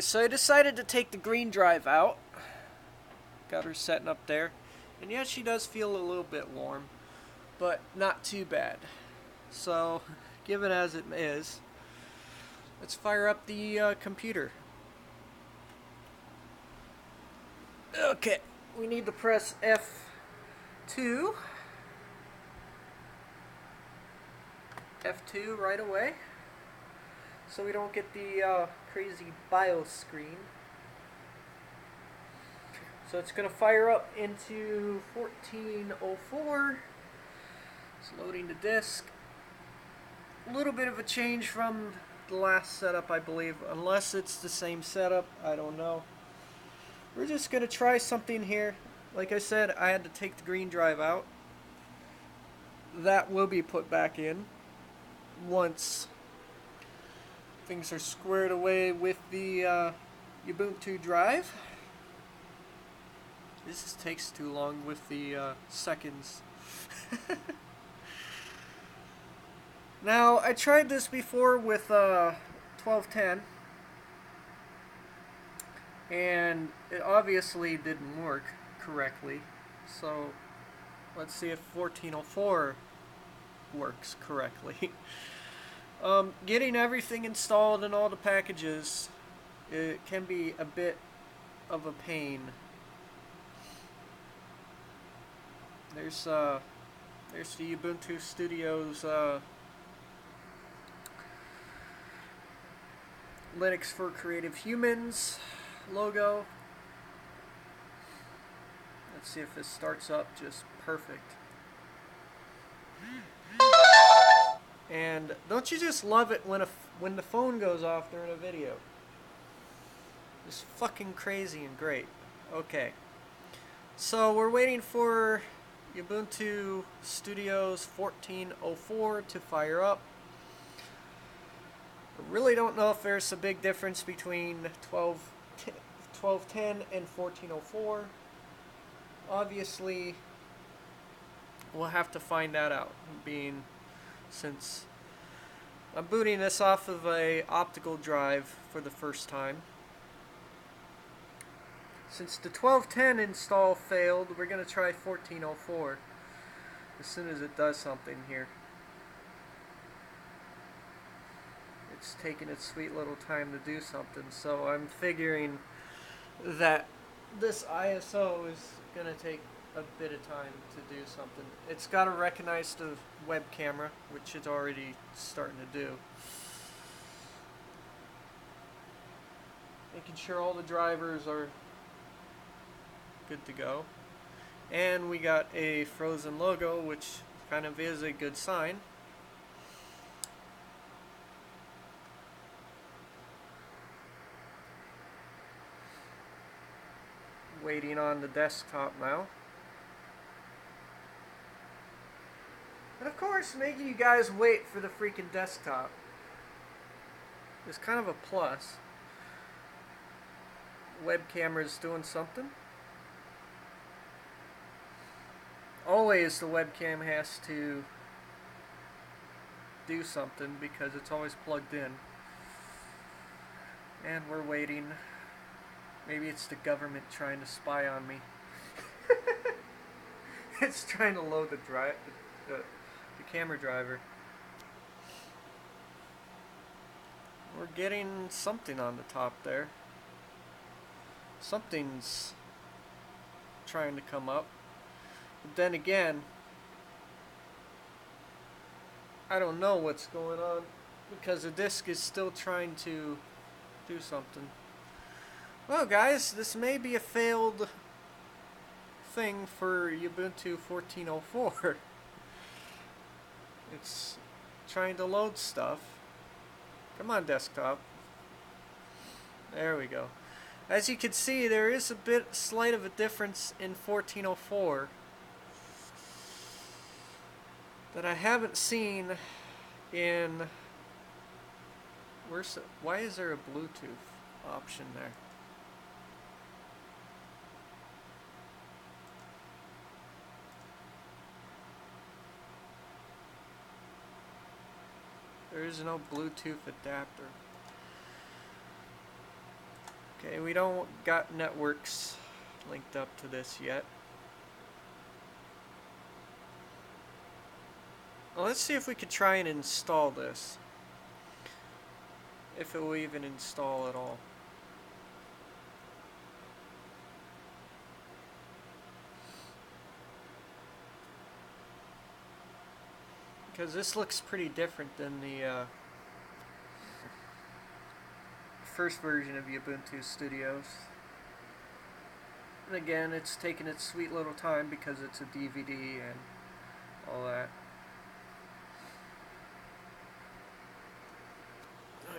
So I decided to take the green drive out. Got her setting up there. And yeah, she does feel a little bit warm, but not too bad. So, given as it is, let's fire up the computer. Okay, we need to press F2. F2 right away, so we don't get the crazy BIOS screen. So it's going to fire up into 1404. It's loading the disk. A little bit of a change from the last setup, I believe, unless it's the same setup. I don't know. We're just going to try something here. Like I said, I had to take the green drive out. That will be put back in once things are squared away with the Ubuntu drive. This just takes too long with the seconds. Now, I tried this before with 1210, and it obviously didn't work correctly. So, let's see if 1404 works correctly. Getting everything installed in all the packages, it can be a bit of a pain. There's the Ubuntu Studios Linux for Creative Humans logo. Let's see if this starts up just perfect. And don't you just love it when the phone goes off during a video? It's fucking crazy and great. Okay. So we're waiting for Ubuntu Studios 1404 to fire up. I really don't know if there's a big difference between 1210 and 1404. Obviously, we'll have to find that out, since I'm booting this off of a optical drive for the first time. Since the 1210 install failed, we're going to try 1404 as soon as it does something here. It's taking its sweet little time to do something, so I'm figuring that this ISO is going to take a bit of time to do something. It's got to recognize the web camera, which it's already starting to do. Making sure all the drivers are good to go. And we got a frozen logo, which kind of is a good sign. Waiting on the desktop now. And of course, making you guys wait for the freaking desktop is kind of a plus. Web camera's doing something. Always the webcam has to do something because it's always plugged in. And we're waiting. Maybe it's the government trying to spy on me. It's trying to load the camera driver. We're getting something on the top there. Something's trying to come up. But then again, I don't know what's going on because the disk is still trying to do something. Well, guys, this may be a failed thing for Ubuntu 1404. It's trying to load stuff. Come on, desktop. There we go. As you can see, there is a slight of a difference in 1404 that I haven't seen in... Why is there a Bluetooth option there? There is no Bluetooth adapter. Okay, we don't got networks linked up to this yet. Well, let's see if we could try and install this. If it will even install at all. Because this looks pretty different than the first version of Ubuntu Studios. And again, it's taking its sweet little time because it's a DVD and all that.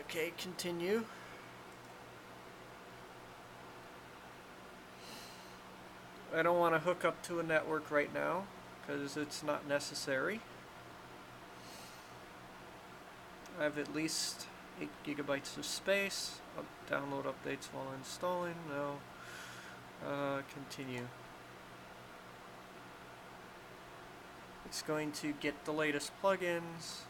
Okay, continue. I don't want to hook up to a network right now because it's not necessary. I have at least 8 gigabytes of space. I'll download updates while installing. No. Continue. It's going to get the latest plugins.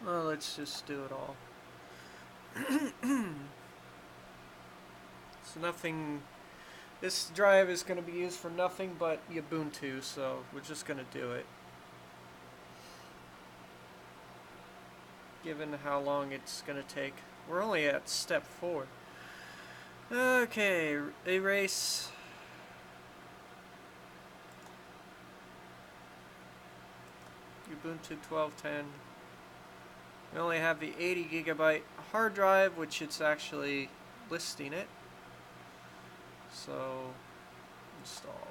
Well, let's just do it all. So nothing. This drive is going to be used for nothing but Ubuntu, so we're just going to do it. Given how long it's going to take. We're only at step 4. Okay, erase. Ubuntu 12.10. We only have the 80 gigabyte hard drive, which it's actually listing it. So, install.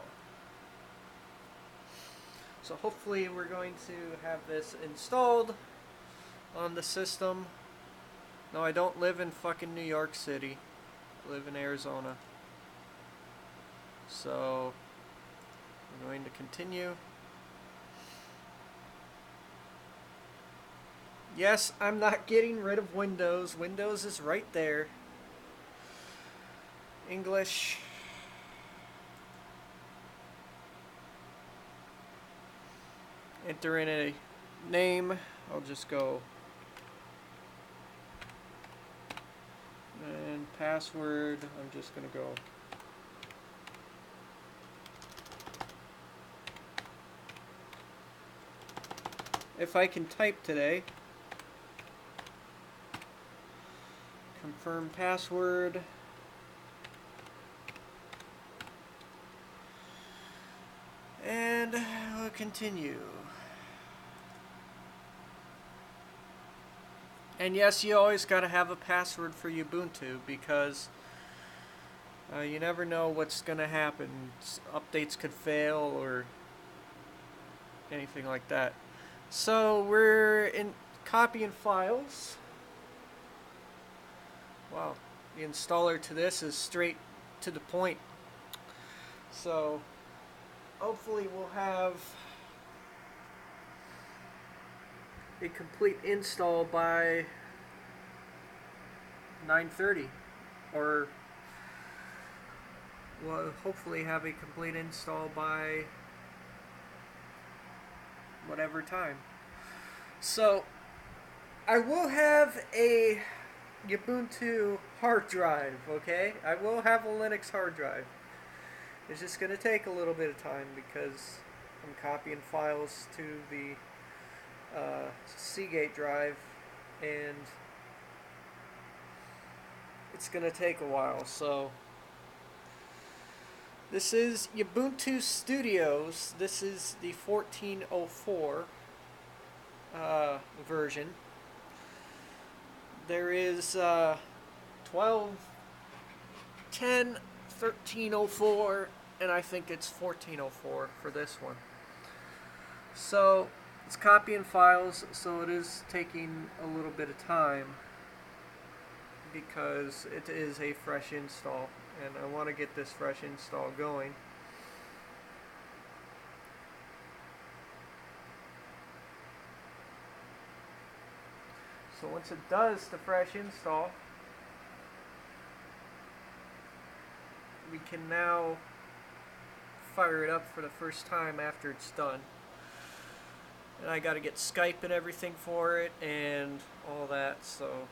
So hopefully we're going to have this installed on the system. No, I don't live in fucking New York City. I live in Arizona. So, we're going to continue. Yes, I'm not getting rid of Windows. Windows is right there. English. Enter in a name. I'll just go. And password, I'm just going to go. If I can type today. Confirm password. And we'll continue. And yes, you always got to have a password for Ubuntu because you never know what's going to happen. Updates could fail or anything like that. So we're in copying files. Wow, the installer to this is straight to the point. So hopefully we'll have a complete install by 9:30, or we'll hopefully have a complete install by whatever time. So I will have a Ubuntu hard drive, okay? I will have a Linux hard drive. It's just going to take a little bit of time because I'm copying files to the Seagate drive, and it's going to take a while. So this is Ubuntu Studios. This is the 14.04 version. There is 12, 10, 13.04, and I think it's 14.04 for this one. So it's copying files, so it is taking a little bit of time because it is a fresh install, and I want to get this fresh install going. So once it does the fresh install, we can now fire it up for the first time after it's done. and I got to get Skype and everything for it and all that, so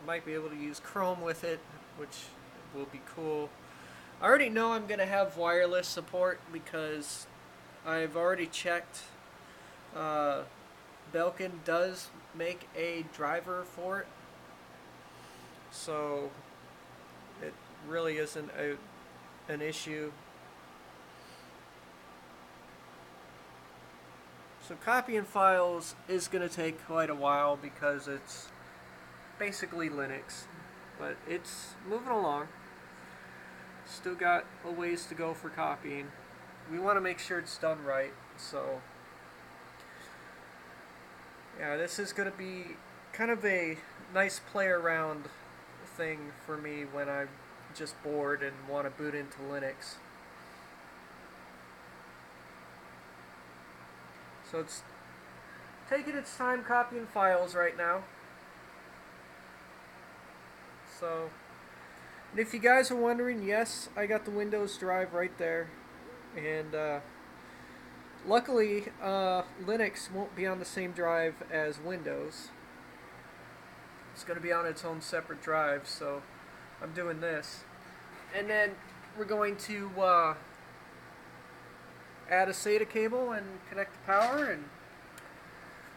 I might be able to use Chrome with it, which will be cool. I already know I'm going to have wireless support because I've already checked. Belkin does make a driver for it, so it really isn't an issue. So copying files is going to take quite a while because it's basically Linux, but it's moving along. Still got a ways to go for copying. We want to make sure it's done right, so yeah, this is going to be kind of a nice play around thing for me when I'm just bored and want to boot into Linux. So it's taking its time copying files right now. So, and if you guys are wondering, yes, I got the Windows drive right there. And luckily, Linux won't be on the same drive as Windows. It's going to be on its own separate drive, so I'm doing this. And then we're going to add a SATA cable and connect the power, and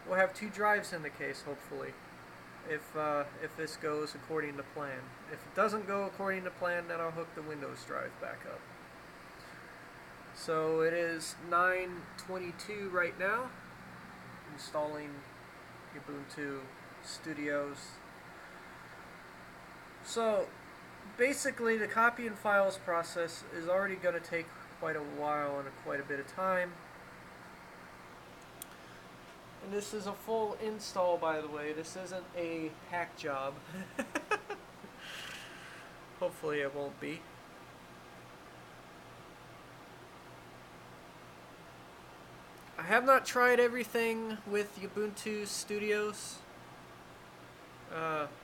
we'll have 2 drives in the case, hopefully, if this goes according to plan. If it doesn't go according to plan, then I'll hook the Windows drive back up. So it is 9:22 right now, installing Ubuntu Studios. So basically the copy and files process is already going to take quite a while and quite a bit of time. And this is a full install, by the way. This isn't a hack job. Hopefully it won't be. I have not tried everything with Ubuntu Studios,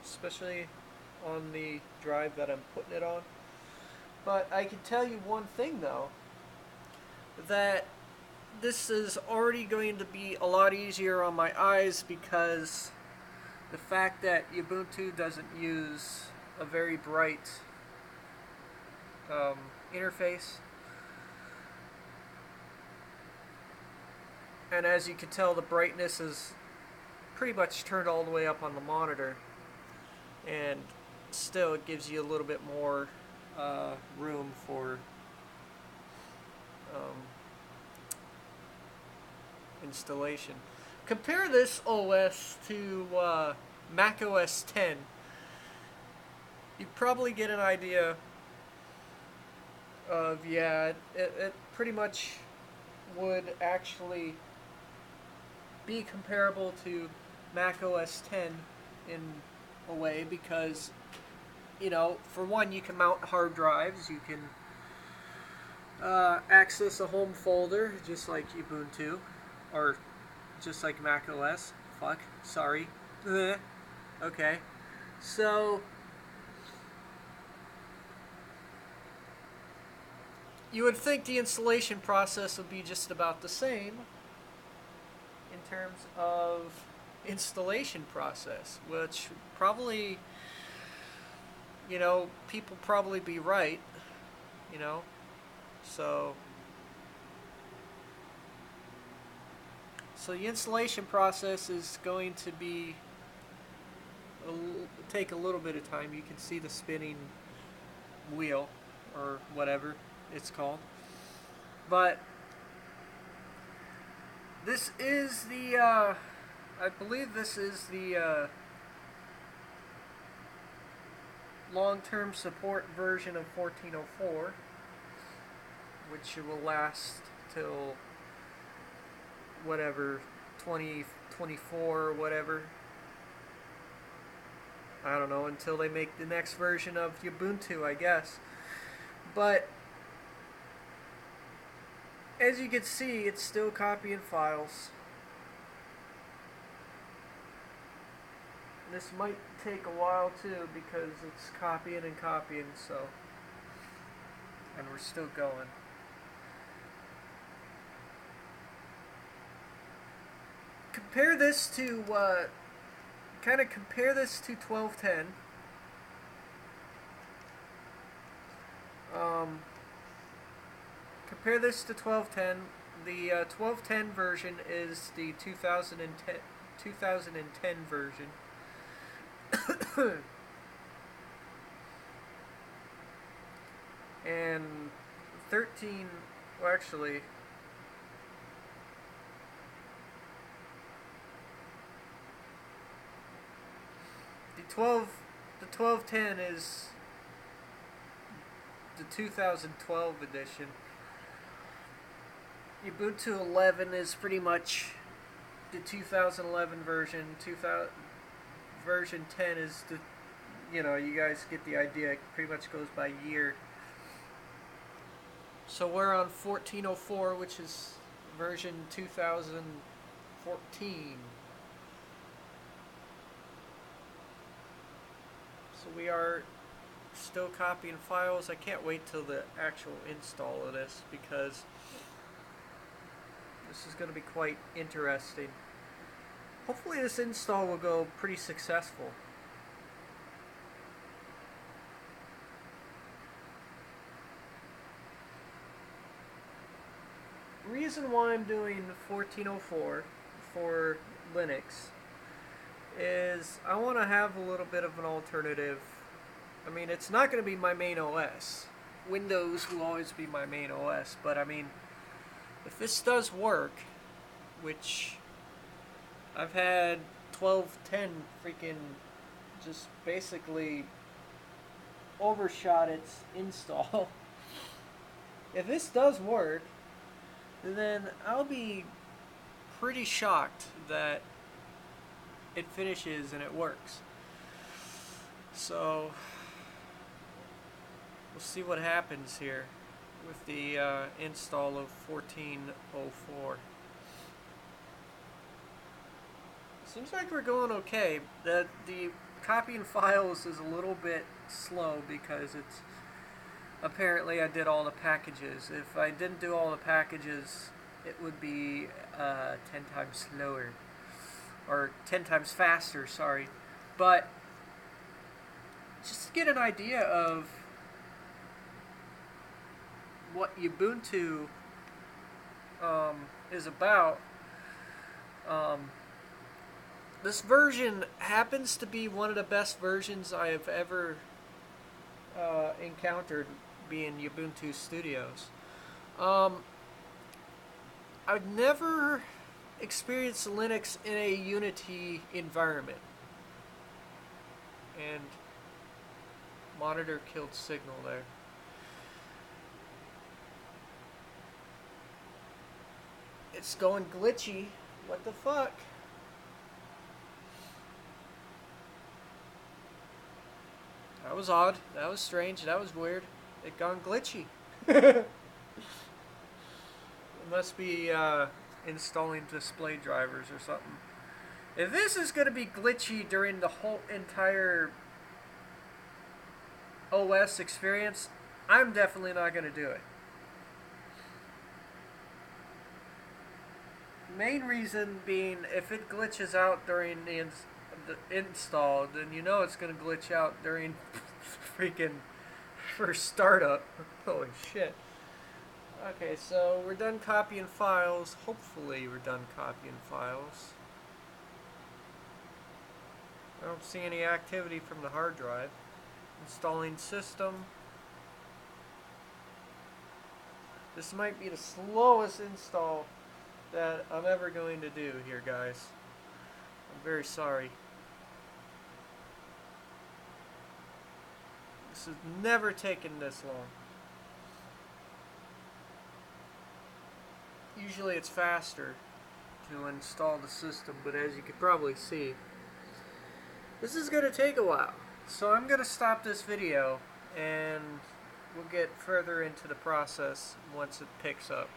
especially on the drive that I'm putting it on. But I can tell you one thing though, that this is already going to be a lot easier on my eyes because the fact that Ubuntu doesn't use a very bright interface. And as you can tell, the brightness is pretty much turned all the way up on the monitor, and still it gives you a little bit more room for installation. Compare this OS to Mac OS 10. You probably get an idea of, yeah, it pretty much would actually be comparable to Mac OS 10 in a way because, you know, for one, you can mount hard drives, you can access a home folder just like Ubuntu, or just like Mac OS. Fuck, sorry. Okay, so you would think the installation process would be just about the same in terms of installation process, which probably, you know, people probably be right, you know, so the installation process is going to be take a little bit of time. You can see the spinning wheel or whatever it's called, but this is the I believe this is the long-term support version of 14.04, which will last till whatever 2024 or whatever. I don't know, until they make the next version of Ubuntu, I guess. But as you can see, it's still copying files. This might take a while too because it's copying and copying, so, and we're still going. compare this to compare this to 1210. Compare this to 1210. The 1210 version is the 2010 version. And 13, well, actually, the 1210 is the 2012 edition. Ubuntu 11 is pretty much the 2011 version. Version 10 is the, you guys get the idea. It pretty much goes by year. So we're on 1404, which is version 2014. So we are still copying files. I can't wait till the actual install of this, because this is going to be quite interesting. Hopefully this install will go pretty successful. The reason why I'm doing 1404 for Linux is I want to have a little bit of an alternative. I mean, it's not going to be my main OS. Windows will always be my main OS, but I mean, if this does work, which I've had 1210 freaking just basically overshot its install. If this does work, then I'll be pretty shocked that it finishes and it works. So we'll see what happens here with the install of 1404. Seems like we're going okay. The copying files is a little bit slow because it's apparently I did all the packages. If I didn't do all the packages, it would be 10 times slower, or 10 times faster, sorry. But just to get an idea of what Ubuntu is about, this version happens to be one of the best versions I have ever encountered, being Ubuntu Studios. I've never experienced Linux in a Unity environment. And monitor killed signal there. It's going glitchy. What the fuck? That was odd. That was strange. That was weird. It gone glitchy. It must be installing display drivers or something. If this is going to be glitchy during the whole entire OS experience, I'm definitely not going to do it. Main reason being, if it glitches out during the install, then you know it's going to glitch out during freaking first startup. Holy shit. Okay, so we're done copying files. Hopefully we're done copying files. I don't see any activity from the hard drive. Installing system. This might be the slowest install that I'm ever going to do here, guys. I'm very sorry. This has never taken this long. Usually it's faster to install the system, but as you can probably see, this is going to take a while. So I'm going to stop this video and we'll get further into the process once it picks up.